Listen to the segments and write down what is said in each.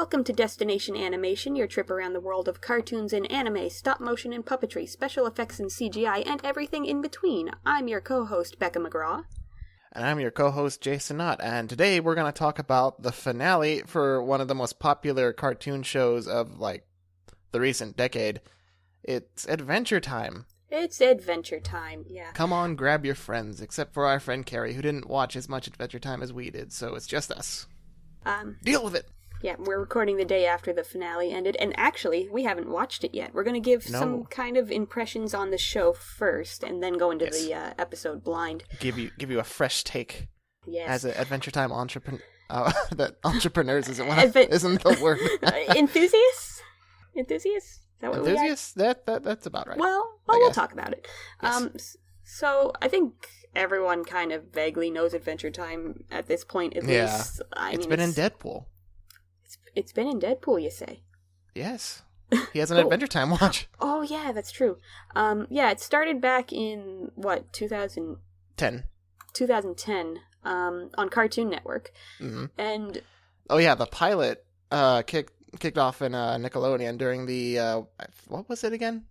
Welcome to Destination Animation, your trip around the world of cartoons and anime, stop motion and puppetry, special effects and CGI, and everything in between. I'm your co-host, Becca McGraw. And I'm your co-host, Jason Knott, and today we're going to talk about the finale for one of the most popular cartoon shows of, the recent decade. It's Adventure Time. It's Adventure Time, yeah. Come on, grab your friends, except for our friend Carrie, who didn't watch as much Adventure Time as we did, so it's just us. Deal with it! Yeah, we're recording the day after the finale ended, and actually, we haven't watched it yet. We're going to give some kind of impressions on the show first, and then go into the episode blind. Give you a fresh take. Yes. As an Adventure Time entrepreneur. That entrepreneurs isn't the word. Enthusiasts? Enthusiasts? Is that what Enthusiasts? That's about right. Well, we'll talk about it. Yes. So, I think everyone kind of vaguely knows Adventure Time at this point, at least. It's been in Deadpool. It's been in Deadpool, you say? Yes. He has an Adventure Time watch. Oh, yeah, that's true. It started back in, 2010. 2010, on Cartoon Network. Mm-hmm. And... Oh, yeah, the pilot kicked off in Nickelodeon during the, what was it again?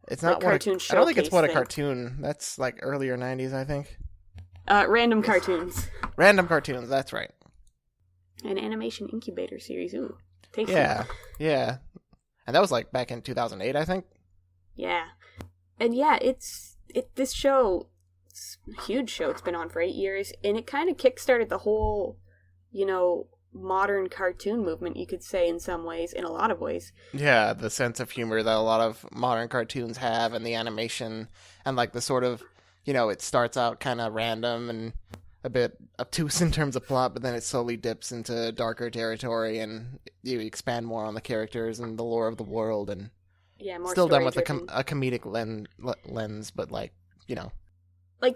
It's not cartoon showcase. I don't think it's a cartoon. That's, earlier 90s, I think. Random Cartoons. Random Cartoons, that's right. An animation incubator series. Ooh, tasty. Yeah. And that was back in 2008, I think. Yeah. And this show, it's a huge show. It's been on for 8 years, and it kind of kickstarted the whole, modern cartoon movement, you could say, in some ways, in a lot of ways. Yeah, the sense of humor that a lot of modern cartoons have, and the animation, and the sort of, it starts out kind of random and a bit obtuse in terms of plot, but then it slowly dips into darker territory, and you expand more on the characters and the lore of the world, and more still done with a comedic lens, but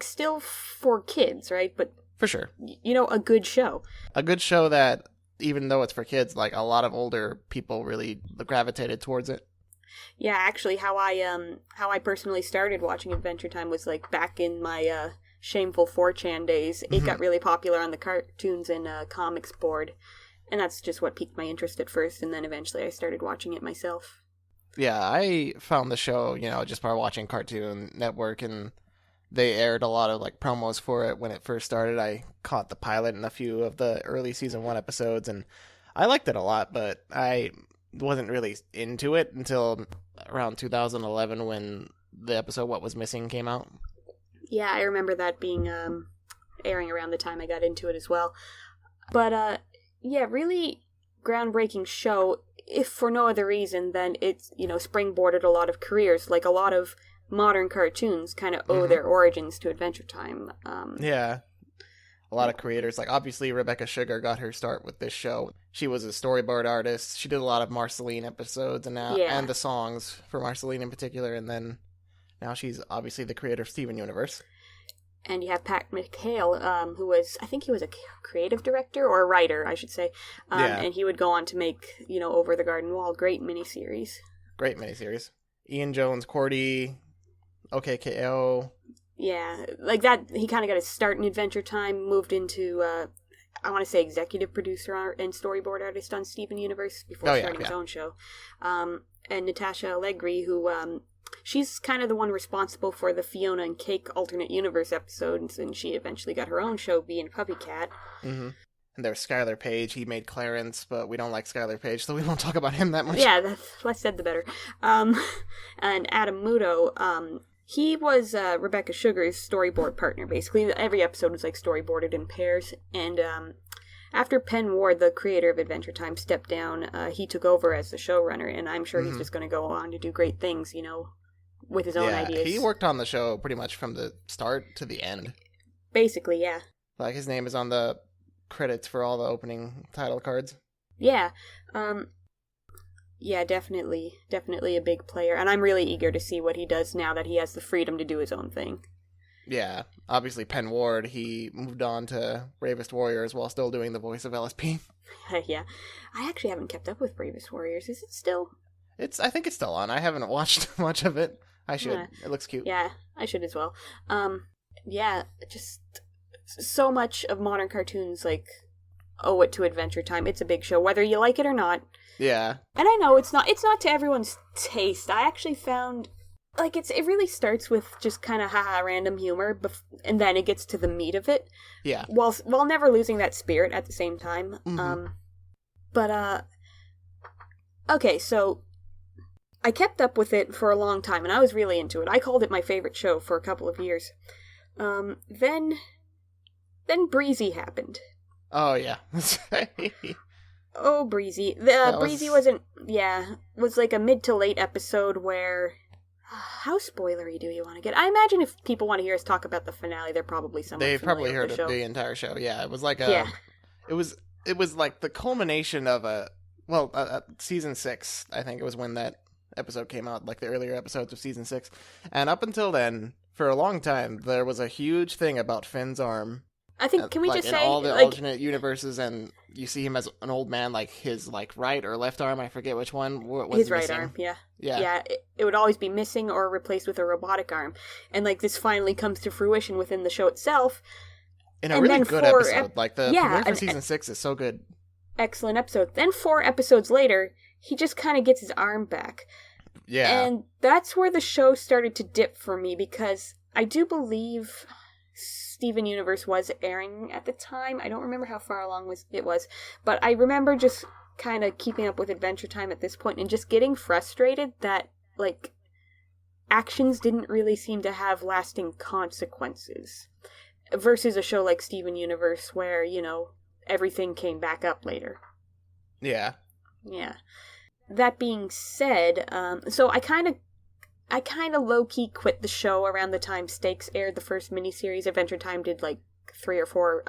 still for kids, right? But for sure, a good show. A good show that, even though it's for kids, a lot of older people really gravitated towards it. Yeah, actually, how I personally started watching Adventure Time was back in my shameful 4chan days. It got really popular on the cartoons and comics board, and that's just what piqued my interest at first, and then eventually I started watching it myself. Yeah, I found the show, just by watching Cartoon Network, and they aired a lot of promos for it when it first started. I caught the pilot and a few of the early season 1 episodes, and I liked it a lot, but I wasn't really into it until around 2011 when the episode What Was Missing came out. Yeah, I remember that being airing around the time I got into it as well. But, really groundbreaking show, if for no other reason than it's, springboarded a lot of careers. A lot of modern cartoons kind of owe their origins to Adventure Time. Yeah. A lot of creators, obviously Rebecca Sugar got her start with this show. She was a storyboard artist. She did a lot of Marceline episodes and the songs for Marceline in particular, and then now she's obviously the creator of Steven Universe. And you have Pat McHale, who was, I think he was a creative director, or a writer, I should say. And he would go on to make, Over the Garden Wall, great miniseries. Great miniseries. Ian Jones, Cordy, OKKO. Yeah, that, he kind of got his start in Adventure Time, moved into, I want to say executive producer and storyboard artist on Steven Universe before starting his own show. And Natasha Allegri, who... she's kind of the one responsible for the Fiona and Cake alternate universe episodes, and she eventually got her own show, Being Puppy Cat. Mm-hmm. And there's Skylar Page. He made Clarence, but we don't like Skylar Page, so we won't talk about him that much. Yeah, less said the better. And Adam Muto, he was Rebecca Sugar's storyboard partner, basically. Every episode was storyboarded in pairs, and after Penn Ward, the creator of Adventure Time, stepped down, he took over as the showrunner, and I'm sure he's just going to go on to do great things, with his own ideas. He worked on the show pretty much from the start to the end. Basically, yeah. His name is on the credits for all the opening title cards. Yeah. Yeah, definitely a big player, and I'm really eager to see what he does now that he has the freedom to do his own thing. Yeah, obviously Penn Ward, he moved on to Bravest Warriors while still doing the voice of LSP. Yeah. I actually haven't kept up with Bravest Warriors. Is it still? I think it's still on. I haven't watched much of it. I should. It looks cute. Yeah, I should as well. Yeah, just so much of modern cartoons, owe it to Adventure Time. It's a big show, whether you like it or not. Yeah. And I know it's not to everyone's taste. I actually found like it really starts with just kind of random humor, and then it gets to the meat of it. Yeah. While never losing that spirit at the same time. Okay, so I kept up with it for a long time, and I was really into it. I called it my favorite show for a couple of years. Then Breezy happened. Oh, yeah. Oh, Breezy. Breezy was like a mid to late episode where... How spoilery do you want to get? I imagine if people want to hear us talk about the finale, they're probably They've probably heard of the entire show. Yeah, it was like it was like the culmination of season 6. I think it was when that episode came out, like the earlier episodes of season 6. And up until then, for a long time, there was a huge thing about Finn's arm. I think, can we just say... in all the alternate universes, and you see him as an old man, like his right or left arm, I forget which one, was his missing. Right arm, yeah. Yeah, it would always be missing or replaced with a robotic arm. And like this finally comes to fruition within the show itself. In a really good episode. Like the premiere for season 6 is so good. Excellent episode. Then 4 episodes later, he just kind of gets his arm back. Yeah. And that's where the show started to dip for me, because I do believe... Steven Universe was airing at the time. I don't remember how far along it was, but I remember just kind of keeping up with Adventure Time at this point and just getting frustrated that, like, actions didn't really seem to have lasting consequences versus a show like Steven Universe where, you know, everything came back up later. Yeah. Yeah. That being said, so I kind of low-key quit the show around the time Stakes aired the first miniseries. Adventure Time did like 3 or 4,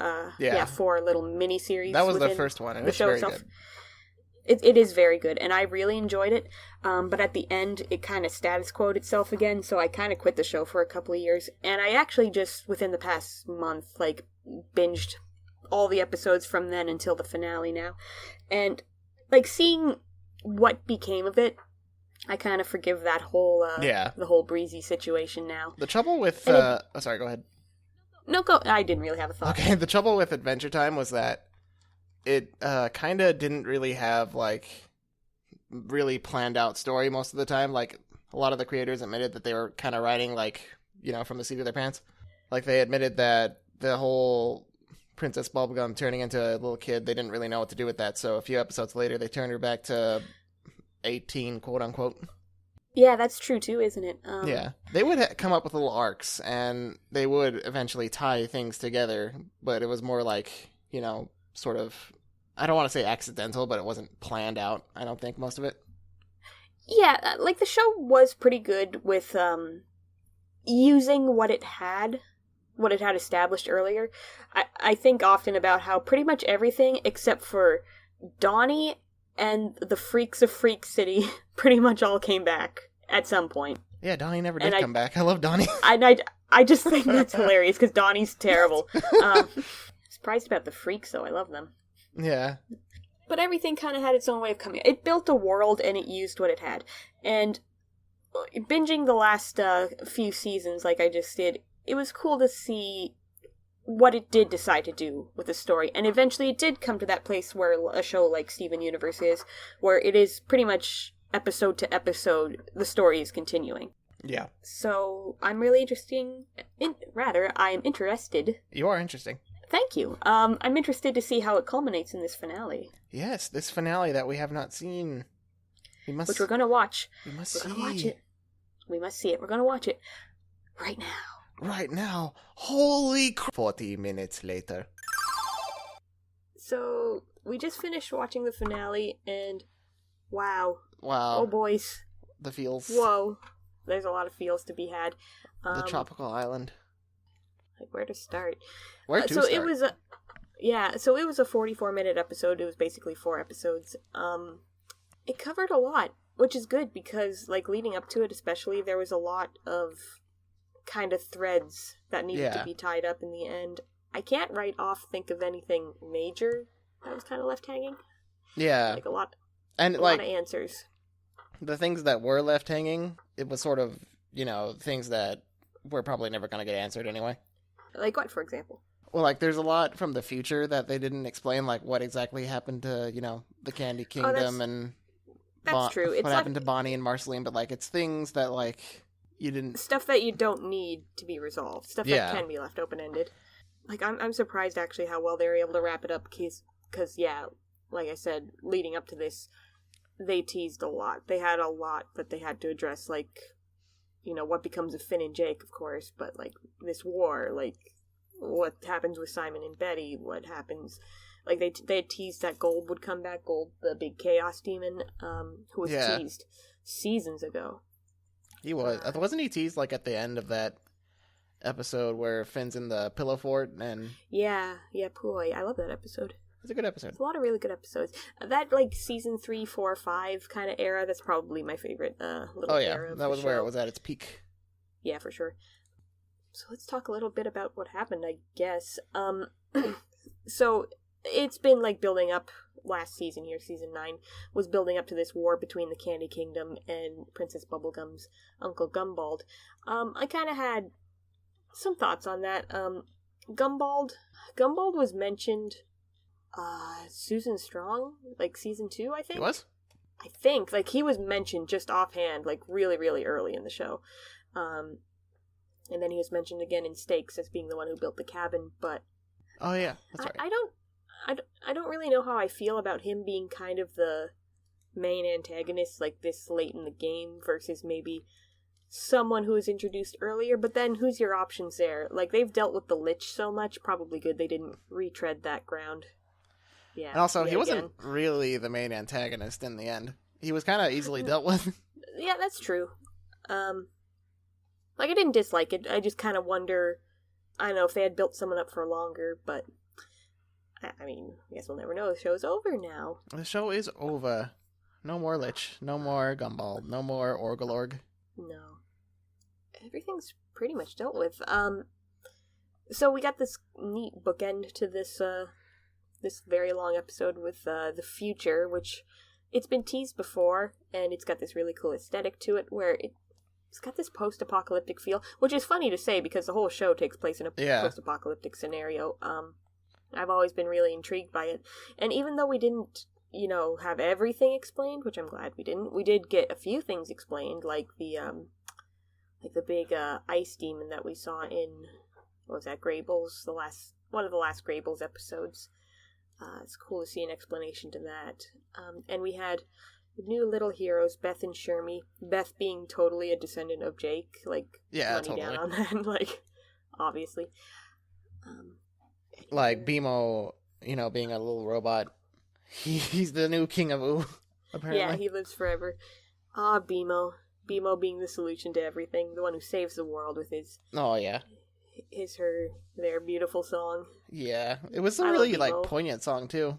4 little miniseries. That was the first one, and it's very good. It is very good, and I really enjoyed it. But at the end, it kind of status quo'd itself again, so I kind of quit the show for a couple of years. And I actually just, within the past month, like, binged all the episodes from then until the finale now. And, like, seeing what became of it, I kind of forgive that whole, the whole Breezy situation now. The trouble with, sorry, go ahead. No, go, I didn't really have a thought. Okay, the trouble with Adventure Time was that it, kind of didn't really have, like, really planned out story most of the time. Like, a lot of the creators admitted that they were kind of writing, like, you know, from the seat of their pants. Like, they admitted that the whole Princess Bubblegum turning into a little kid, they didn't really know what to do with that, so a few episodes later, they turned her back to 18, quote-unquote. Yeah, that's true, too, isn't it? Yeah. They would come up with little arcs, and they would eventually tie things together, but it was more like, you know, sort of, I don't want to say accidental, but it wasn't planned out, I don't think, most of it. Yeah, like, the show was pretty good with, using what it had established earlier. I think often about how pretty much everything, except for Donnie and the Freaks of Freak City pretty much all came back at some point. Yeah, Donnie never did come back. I love Donnie. I just think that's hilarious, because Donnie's terrible. Surprised about the Freaks, though. I love them. Yeah. But everything kind of had its own way of coming. It built a world, and it used what it had. And binging the last few seasons, like I just did, it was cool to see what it did decide to do with the story. And eventually it did come to that place where a show like Steven Universe is, where it is pretty much episode to episode, the story is continuing. Yeah. So I'm really I'm interested. You are interesting. Thank you. I'm interested to see how it culminates in this finale. Yes, this finale that we have not seen. Which we're going to watch. We're going to watch it. We must see it. We're going to watch it right now. Right now. Holy crap. 40 minutes later. So, we just finished watching the finale, and wow. Wow. Oh, boys. The feels. Whoa. There's a lot of feels to be had. The tropical island. Like, where to start? Where to start? It was a 44-minute episode. It was basically 4 episodes. It covered a lot, which is good, because, like, leading up to it especially, there was a lot of kind of threads that needed to be tied up in the end. I can't think of anything major that was kind of left hanging. Yeah. Like a lot of answers. The things that were left hanging, it was sort of, things that were probably never going to get answered anyway. Like what, for example? Well, like, there's a lot from the future that they didn't explain, like, what exactly happened to, the Candy Kingdom and that's true. It's what happened to Bonnie and Marceline, but, like, it's things that, like, you didn't... Stuff that you don't need to be resolved. Stuff that can be left open-ended. Like, I'm surprised, actually, how well they were able to wrap it up, because, yeah, like I said, leading up to this, they teased a lot. They had a lot that they had to address, like, what becomes of Finn and Jake, of course, but, like, this war, like, what happens with Simon and Betty, what happens... Like, they had teased that Gold would come back, Gold, the big chaos demon, who was teased seasons ago. He was. Wasn't he teased, like, at the end of that episode where Finn's in the pillow fort and... Yeah, boy, I love that episode. It's a good episode. It's a lot of really good episodes. That, like, season 3, 4, 5 kind of era, that's probably my favorite little era of that was the show. where it was at its peak. Yeah, for sure. So let's talk a little bit about what happened, I guess. So... It's been, like, building up last season here, season 9, was building up to this war between the Candy Kingdom and Princess Bubblegum's Uncle Gumbald. I kind of had some thoughts on that. Gumbald was mentioned, Susan Strong, like, season 2, I think? He was? I think. Like, he was mentioned just offhand, like, really, really early in the show. And then he was mentioned again in Stakes as being the one who built the cabin, but... Oh, yeah, that's right. I don't really know how I feel about him being kind of the main antagonist, like, this late in the game, versus maybe someone who was introduced earlier, but then who's your options there? Like, they've dealt with the Lich so much, probably good they didn't retread that ground. Yeah. And also, he wasn't really the main antagonist in the end. He was kind of easily dealt with. Yeah, that's true. Like, I didn't dislike it, I just kind of wonder, I don't know, if they had built someone up for longer, but... I mean, I guess we'll never know. The show's over now. The show is over. No more Lich. No more Gumball. No more Orgalorg. No. Everything's pretty much dealt with. So we got this neat bookend to this this very long episode with the future, which it's been teased before, and it's got this really cool aesthetic to it, where it's got this post-apocalyptic feel, which is funny to say because the whole show takes place in a post-apocalyptic scenario. I've always been really intrigued by it. And even though we didn't, have everything explained, which I'm glad we didn't, we did get a few things explained, like the big ice demon that we saw in, what was that, Greybles, one of the last Greybles episodes. It's cool to see an explanation to that. And we had new little heroes, Beth and Shermie. Beth being totally a descendant of Jake, like, money totally down on that, like, obviously. Like, BMO, being a little robot. He's the new king of Ooo, apparently. Yeah, he lives forever. BMO. BMO being the solution to everything. The one who saves the world with his... Oh, yeah. Their beautiful song. Yeah. It was a really, like, poignant song, too.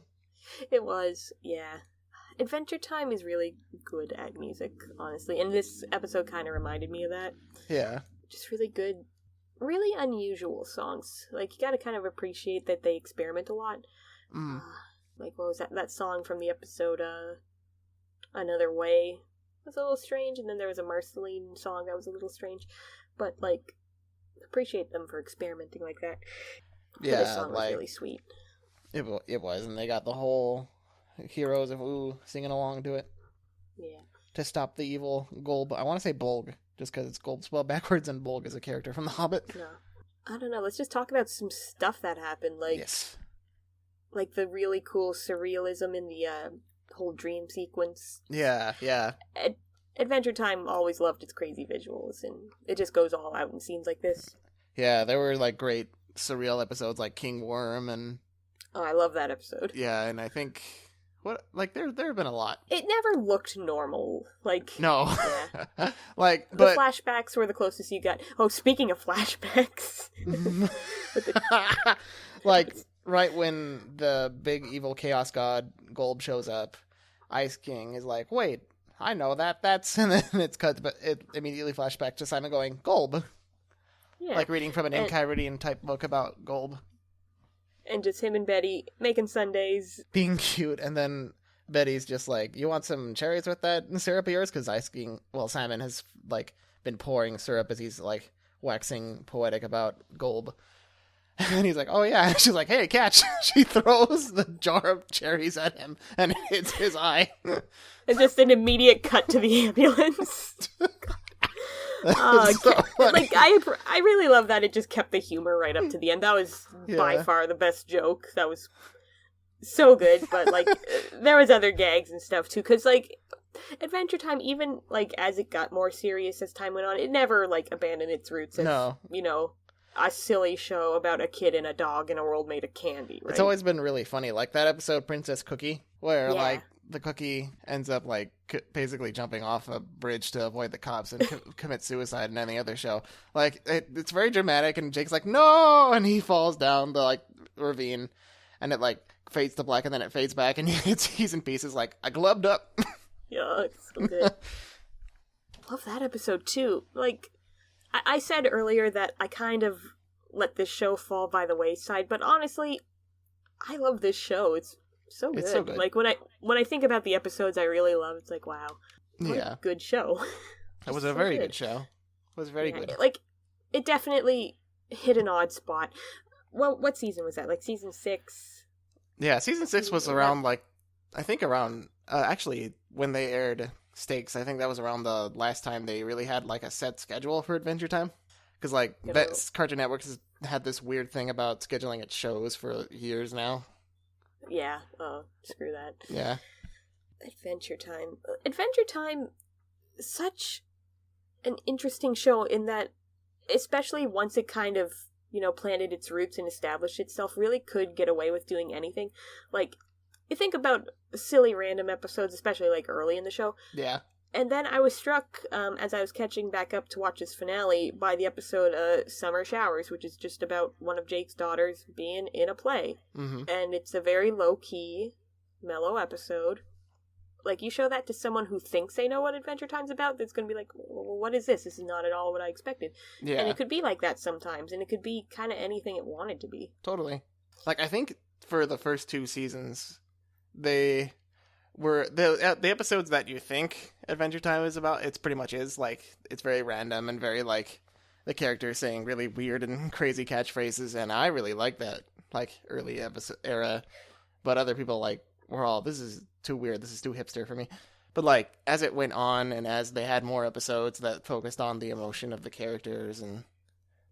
It was, yeah. Adventure Time is really good at music, honestly. And this episode kind of reminded me of that. Yeah. Just really good... really unusual songs. Like, you gotta kind of appreciate that they experiment a lot. Like, what was that song from the episode, Another Way? It was a little strange, and then there was a Marceline song that was a little strange. But, like, appreciate them for experimenting like that. Yeah, this song was really sweet. It was, and they got the whole Heroes of Ooo singing along to it. Yeah. To stop the evil Golb. I want to say Bolg, just because it's Golb spelled backwards, and Bolg is a character from The Hobbit. No. I don't know, let's just talk about some stuff that happened, like... Yes. Like the really cool surrealism in the whole dream sequence. Yeah. Adventure Time always loved its crazy visuals, and it just goes all out in scenes like this. Yeah, there were, like, great surreal episodes like King Worm and... Oh, I love that episode. Yeah, and I think... there have been a lot. It never looked normal. Like... No. Yeah. Like, but... The flashbacks were the closest you got. Oh, speaking of flashbacks... Like... Right when the big evil chaos god Golb shows up, Ice King is like, "Wait, I know that's," and then it's cut, but it immediately flashback to Simon going, "Golb," yeah, like reading from an Enchiridion type book about Golb, and just him and Betty making sundaes, being cute, and then Betty's just like, "You want some cherries with that syrup of yours?" Because Simon has like been pouring syrup as he's like waxing poetic about Golb. And he's like, oh yeah. And she's like, hey, catch. She throws the jar of cherries at him and it hits his eye. And just an immediate cut to the ambulance. So funny. Like I really love that it just kept the humor right up to the end. That was by far the best joke. That was so good. But like there was other gags and stuff too, because like Adventure Time, even like as it got more serious as time went on, it never like abandoned its roots as a silly show about a kid and a dog in a world made of candy. Right? It's always been really funny, like that episode Princess Cookie, where like the cookie ends up like basically jumping off a bridge to avoid the cops and commit suicide in any other show. Like it's very dramatic, and Jake's like, no, and he falls down the like ravine, and it like fades to black, and then it fades back, and he's in pieces. Like, I glubbed up. Yeah, it's so good. Love that episode too. Like I said earlier that I kind of let this show fall by the wayside, but honestly, I love this show. It's so good. It's so good. Like when I think about the episodes I really love, it's like, wow, what a good show. It was a very good show. It was very good. Like it definitely hit an odd spot. Well, what season was that? Like season 6? Yeah, season 6 was around like I think around actually when they aired Stakes. I think that was around the last time they really had like a set schedule for Adventure Time. Because like Cartoon Network has had this weird thing about scheduling its shows for years now. Yeah, screw that. Yeah. Adventure Time, such an interesting show in that, especially once it kind of, planted its roots and established itself, really could get away with doing anything. Like, you think about silly random episodes, especially like early in the show. Yeah. And then I was struck, as I was catching back up to watch this finale, by the episode Summer Showers, which is just about one of Jake's daughters being in a play. Mm-hmm. And it's a very low-key, mellow episode. Like, you show that to someone who thinks they know what Adventure Time's about, that's going to be like, well, what is this? This is not at all what I expected. Yeah. And it could be like that sometimes, and it could be kind of anything it wanted to be. Totally. Like, I think for the first 2 seasons, they were the episodes that you think Adventure Time is about. It's pretty much is like it's very random and very like the characters saying really weird and crazy catchphrases, and I really like that like early episode era. But other people like were all, this is too weird, this is too hipster for me. But like as it went on and as they had more episodes that focused on the emotion of the characters, and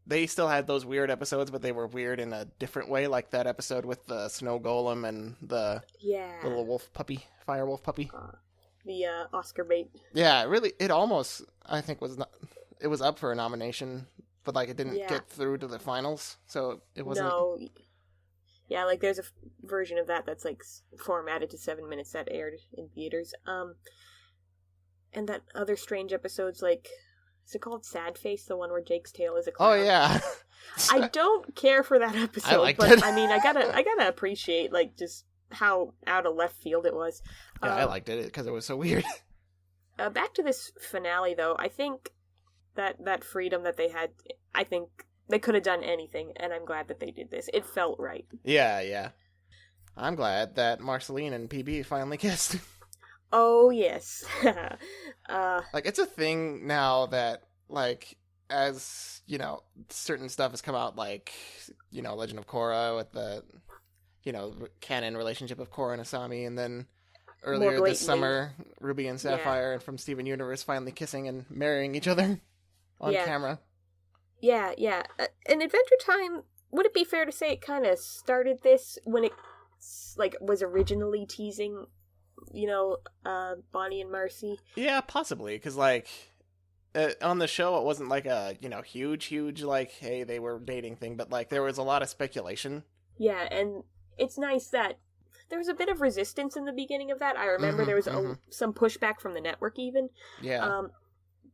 they still had those weird episodes, but they were weird in a different way, like that episode with the snow golem and the little wolf puppy, fire wolf puppy. The Oscar bait. Yeah, really, it almost, I think, it was up for a nomination, but like it didn't get through to the finals, so it wasn't. No. Yeah, like there's a version of that that's like formatted to 7 minutes that aired in theaters. And that other strange episode's like, is it called Sad Face, the one where Jake's tail is a clown? Oh yeah. I don't care for that episode, I liked but it. I mean, I gotta appreciate like just how out of left field it was. Yeah, I liked it because it was so weird. Back to this finale, though, I think that freedom that they had, I think they could have done anything, and I'm glad that they did this. It felt right. Yeah. I'm glad that Marceline and PB finally kissed. Oh, yes. Like, it's a thing now that, like, as, certain stuff has come out, like, Legend of Korra with the, canon relationship of Korra and Asami, and then earlier this summer, Ruby and Sapphire and from Steven Universe finally kissing and marrying each other on camera. Yeah. And Adventure Time, would it be fair to say it kind of started this when it, like, was originally teasing Bonnie and Marcy? Yeah, possibly, because like on the show it wasn't like a huge like, hey, they were dating thing, but like there was a lot of speculation. Yeah, and it's nice that there was a bit of resistance in the beginning of that. I remember there was some pushback from the network even. Yeah.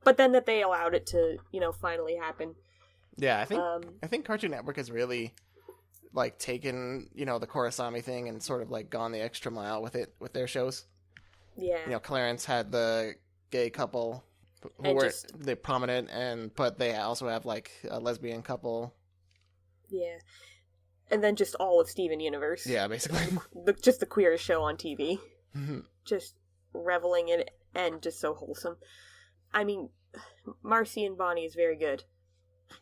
But then that they allowed it to finally happen. Yeah, I think Cartoon Network has really like taken, the Korasami thing and sort of like gone the extra mile with it with their shows. Yeah. Clarence had the gay couple who were the prominent, but they also have like a lesbian couple. Yeah. And then just all of Steven Universe. Yeah, basically. Just the queerest show on TV. Just reveling in it and just so wholesome. I mean, Marcy and Bonnie is very good.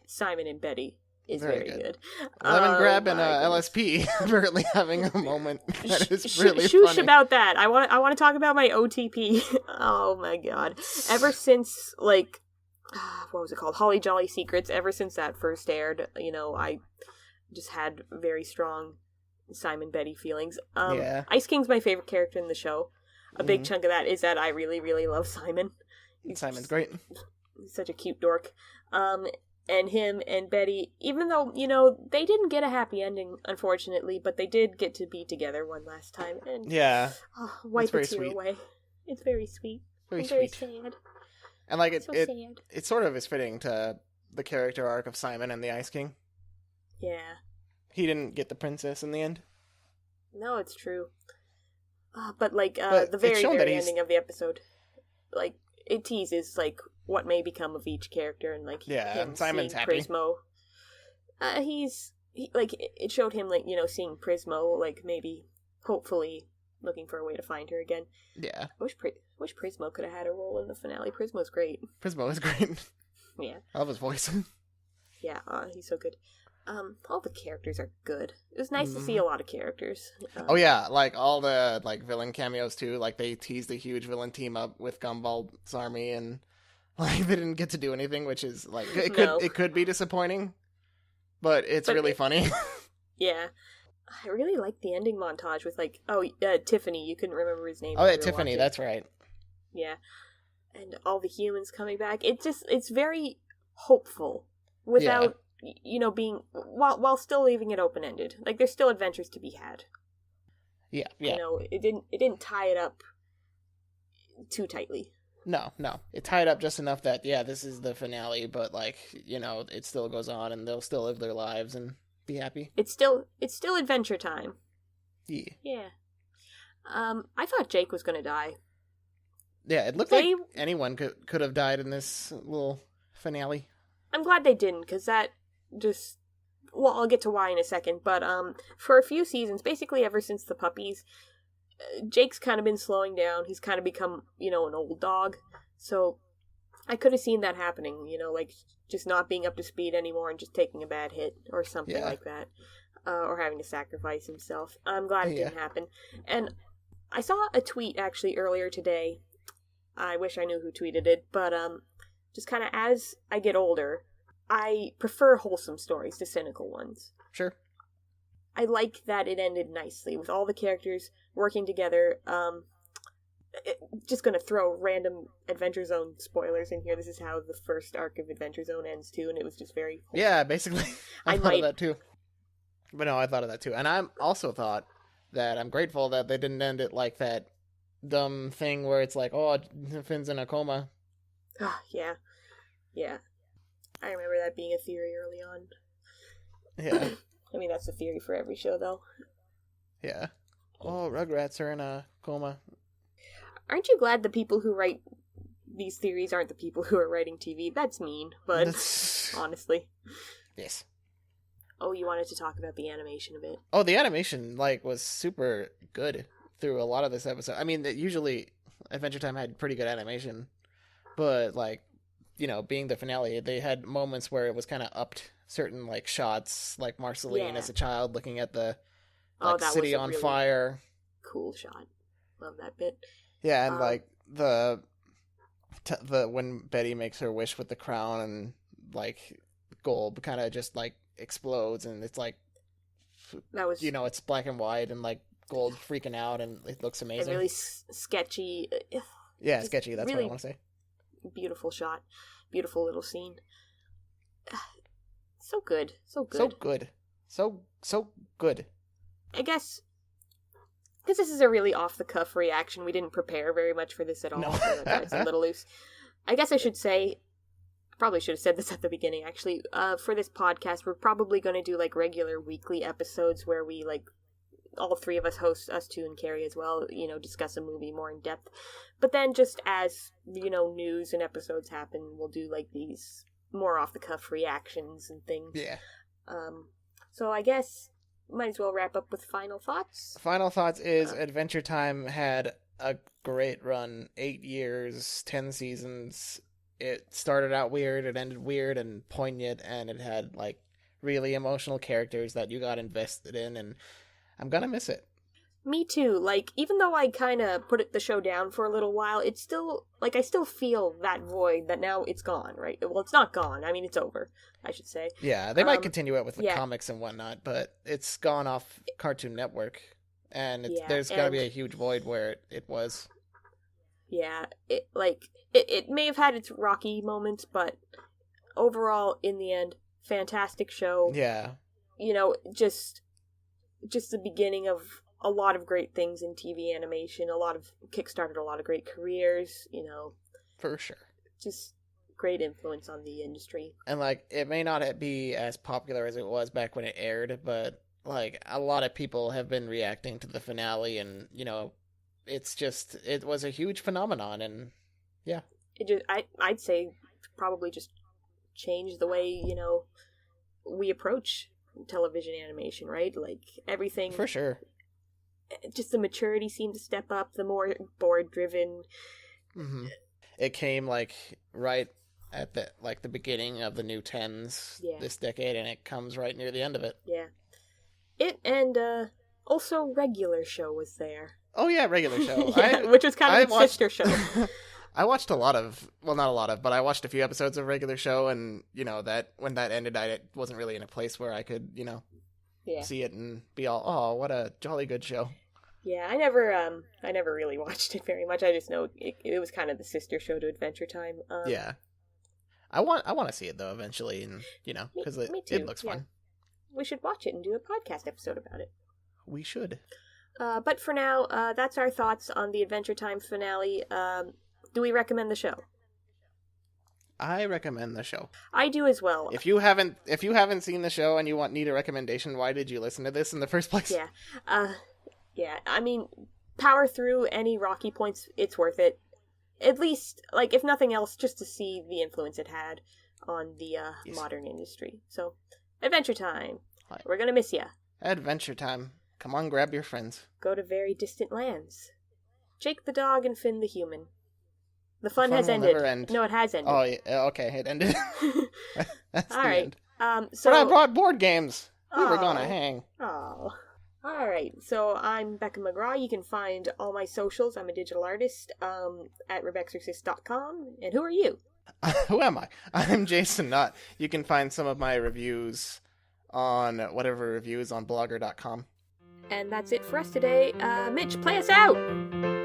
Simon and Betty. is very good. Lemon Grab and my goodness. LSP apparently having a moment that is Sh- really Shoosh funny. about that. I want to talk about my OTP. Oh my god! Ever since like, what was it called? Holly Jolly Secrets. Ever since that first aired, I just had very strong Simon Betty feelings. Yeah. Ice King's my favorite character in the show. A big Mhm. chunk of that is that I really, really love Simon. Simon's great. He's such a cute dork. And him and Betty, even though, they didn't get a happy ending, unfortunately, but they did get to be together one last time. And Yeah. wipe a very tear sweet. away. It's very sweet. Very And very sweet. sad. And like So it sad. it sort of is fitting to the character arc of Simon and the Ice King. Yeah. He didn't get the princess in the end. No, it's true. But like But the it's very, shown that very he's- ending of the episode, like it teases like what may become of each character, and like Yeah, him and Simon's seeing happy. Prismo. Like it showed him like seeing Prismo, like maybe hopefully looking for a way to find her again. Yeah. I wish Prismo could have had a role in the finale. Prismo's great. Prismo is great. Yeah, I love his voice. yeah, he's so good. All the characters are good. It was nice to see Mhm. a lot of characters. Oh yeah, like all the like villain cameos too. Like they teased a huge villain team up with Gumball's army, and like they didn't get to do anything, which is like No. it could be disappointing, but it's But really funny. Yeah. I really like the ending montage with like Tiffany. You couldn't remember his name. Oh when yeah, we were Tiffany, watching. that's right. Yeah, and all the humans coming back. It's very hopeful without being while still leaving it open ended. Like there's still adventures to be had. Yeah, yeah. It didn't tie it up too tightly. No, it tied up just enough that this is the finale, but like it still goes on, and they'll still live their lives and be happy. It's still adventure time. Yeah, Yeah. I thought Jake was gonna die. yeah. It looked like anyone could have died in this little finale. I'm glad they didn't, because that just... Well, I'll get to why in a second, but for a few seasons, basically ever since the puppies, Jake's kind of been slowing down. He's kind of become, an old dog. So I could have seen that happening, like just not being up to speed anymore and just taking a bad hit or something like that. Or having to sacrifice himself. I'm glad it didn't happen. And I saw a tweet actually earlier today. I wish I knew who tweeted it, but just kind of as I get older, I prefer wholesome stories to cynical ones. Sure. I like that it ended nicely with all the characters working together. Just gonna throw random Adventure Zone spoilers in here. This is how the first arc of Adventure Zone ends too, and it was just very wholesome. Yeah, basically. I I thought might- of that too. But no, I thought of that too. And I also thought that I'm grateful that they didn't end it like that dumb thing where it's like, oh, Finn's in a coma. Yeah. I remember that being a theory early on. Yeah. I mean, that's a theory for every show, though. Yeah. Oh, Rugrats are in a coma. Aren't you glad the people who write these theories aren't the people who are writing TV? That's mean, but honestly. Yes. Oh, you wanted to talk about the animation a bit. Oh, the animation was super good through a lot of this episode. I mean, usually Adventure Time had pretty good animation, but being the finale, they had moments where it was kind of upped certain shots, like Marceline as a child looking at the that city was a on really fire. Cool shot. Love that bit. Yeah, and the when Betty makes her wish with the crown and gold kind of just explodes, and it's that was it's black and white and gold freaking out, and it looks amazing. really sketchy. Yeah, sketchy. That's really what I want to say. Beautiful shot. Beautiful little scene. So good. So good. So good. I guess because this is a really off-the-cuff reaction, we didn't prepare very much for this at all. No. So it's a little loose. I guess I should say, probably should have said this at the beginning, actually. For this podcast, we're probably going to do regular weekly episodes where we all three of us host, us two and Carrie as well, discuss a movie more in depth. But then just as, news and episodes happen, we'll do these more off-the-cuff reactions and things. Yeah. So I guess might as well wrap up with final thoughts. Final thoughts is Adventure Time had a great run. 8 years, 10 seasons. It started out weird, it ended weird and poignant, and it had really emotional characters that you got invested in, and I'm gonna miss it. Me too. Like, even though I kind of the show down for a little while, it's still, like, I still feel that void that now it's gone, right? Well, it's not gone. I mean, it's over, I should say. Yeah, they might continue it with the yeah. comics and whatnot, but it's gone off Cartoon Network, and there's and gotta be a huge void where it was. Yeah, it may have had its rocky moments, but overall, in the end, fantastic show. Yeah. You know, just the beginning of a lot of great things in TV animation. Kickstarted a lot of great careers, you know. For sure. Just great influence on the industry. And, like, it may not be as popular as it was back when it aired, but, like, a lot of people have been reacting to the finale, and, you know, it was a huge phenomenon, and, yeah. I'd say probably just changed the way, you know, we approach television animation, right? Like, everything... For sure. Just the maturity seemed to step up, the more board-driven... Mm-hmm. It came, like, right at the beginning of the new 10s this decade, and it comes right near the end of it. Yeah. It, and, also Regular Show was there. Oh, yeah, Regular Show. Which was kind of a sister show. I watched not a lot of, but I watched a few episodes of Regular Show, and, you know, that when that ended, I wasn't really in a place where I could, you know, see it and be all, oh, what a jolly good show. Yeah, I never really watched it very much. I just know it was kind of the sister show to Adventure Time. Yeah. I want to see it, though, eventually, and, you know, because it looks fun. We should watch it and do a podcast episode about it. We should. But for now, that's our thoughts on the Adventure Time finale. Do we recommend the show? I recommend the show. I do as well. If you haven't seen the show and you need a recommendation, why did you listen to this in the first place? Yeah. Yeah, I mean, power through any rocky points, it's worth it. At least, like, if nothing else, just to see the influence it had on the modern industry. So, Adventure Time. Right. We're gonna miss ya. Adventure Time. Come on, grab your friends. Go to very distant lands. Jake the dog and Finn the human. The fun has ended. Never end. No, it has ended. Oh, yeah, okay, it ended. That's all the right. end. So but I brought board games. We were gonna hang. Oh. All right. So I'm Becca McGraw. You can find all my socials. I'm a digital artist at Rebexorcist.com. And who are you? Who am I? I'm Jason Nutt. You can find some of my reviews on whatever reviews on blogger.com. And that's it for us today. Mitch, play us out!